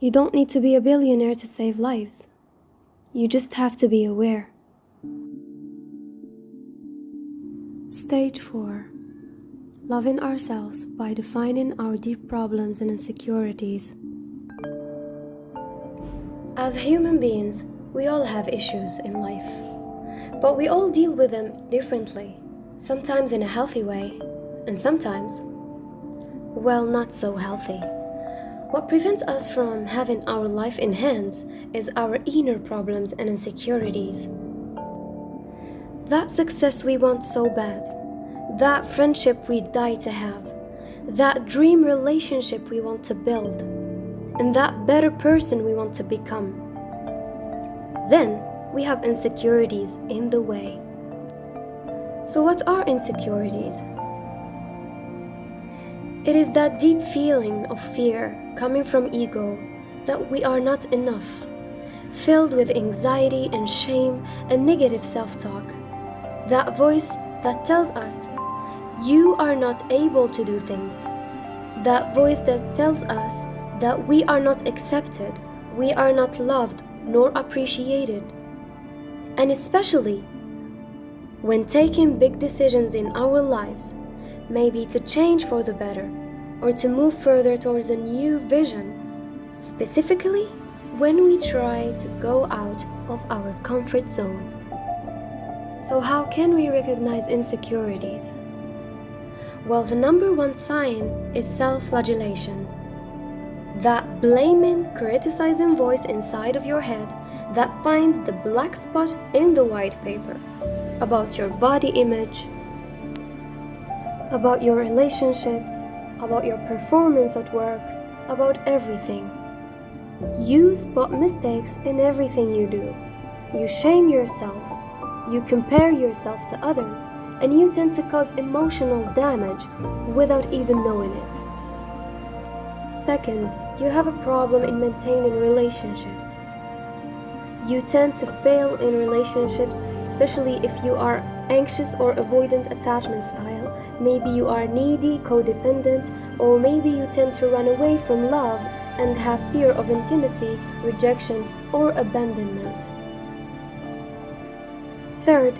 You don't need to be a billionaire to save lives. You just have to be aware. Stage 4. Loving ourselves by defining our deep problems and insecurities. As human beings, we all have issues in life, but we all deal with them differently, sometimes in a healthy way, and sometimes, well, not so healthy. What prevents us from having our life in hands is our inner problems and insecurities. That success we want so bad, that friendship we die to have, that dream relationship we want to build, and that better person we want to become. Then we have insecurities in the way. So what are insecurities? It is that deep feeling of fear coming from ego that we are not enough, filled with anxiety and shame and negative self-talk. That voice that tells us, you are not able to do things. That voice that tells us that we are not accepted, we are not loved nor appreciated. And especially when taking big decisions in our lives, maybe to change for the better or to move further towards a new vision, specifically when we try to go out of our comfort zone. So how can we recognize insecurities? Well, the number one sign is self-flagellation. That blaming, criticizing voice inside of your head that finds the black spot in the white paper about your body image, about your relationships, about your performance at work, about everything. You spot mistakes in everything you do. You shame yourself. You compare yourself to others, and you tend to cause emotional damage without even knowing it. Second, you have a problem in maintaining relationships. You tend to fail in relationships, especially if you are anxious or avoidant attachment style. Maybe you are needy, codependent, or maybe you tend to run away from love and have fear of intimacy, rejection, or abandonment. Third,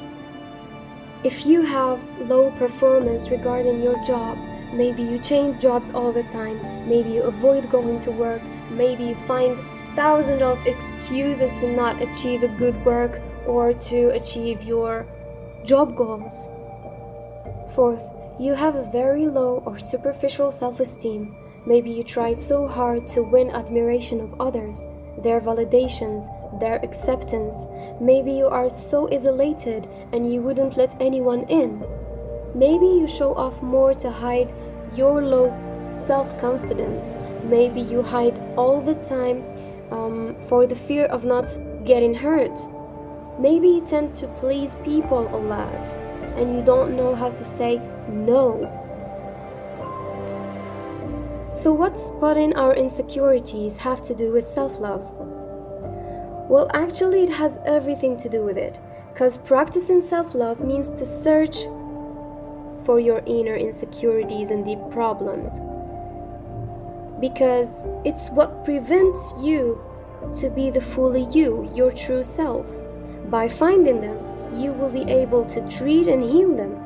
if you have low performance regarding your job, maybe you change jobs all the time, maybe you avoid going to work, maybe you find thousands of excuses to not achieve a good work or to achieve your job goals. Fourth, you have a very low or superficial self-esteem. Maybe you tried so hard to win admiration of others, their validations, their acceptance. Maybe you are so isolated and you wouldn't let anyone in. Maybe you show off more to hide your low self-confidence. Maybe you hide all the time for the fear of not getting hurt. Maybe you tend to please people a lot and you don't know how to say no. So what spotting our insecurities have to do with self-love? Well, actually it has everything to do with it, because practicing self-love means to search for your inner insecurities and deep problems, because it's what prevents you to be the fully you, your true self. By finding them, you will be able to treat and heal them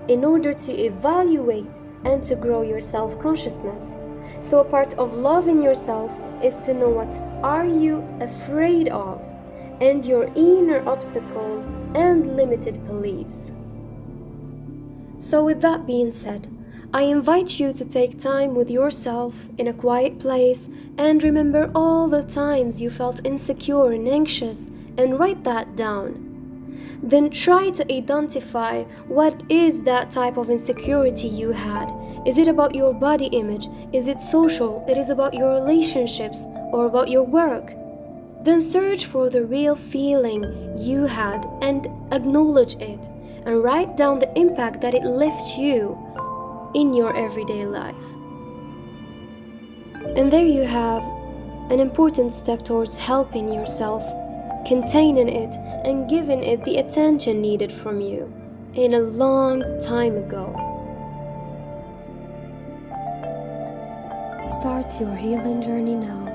in order to evaluate and to grow your self-consciousness. So a part of loving yourself is to know what are you afraid of and your inner obstacles and limited beliefs. So with that being said, I invite you to take time with yourself in a quiet place and remember all the times you felt insecure and anxious and write that down. Then try to identify what is that type of insecurity you had. Is it about your body image? Is it social? It is about your relationships or about your work? Then search for the real feeling you had and acknowledge it, and write down the impact that it left you in your everyday life. And there you have an important step towards helping yourself, containing it and giving it the attention needed from you in a long time ago. Start your healing journey now.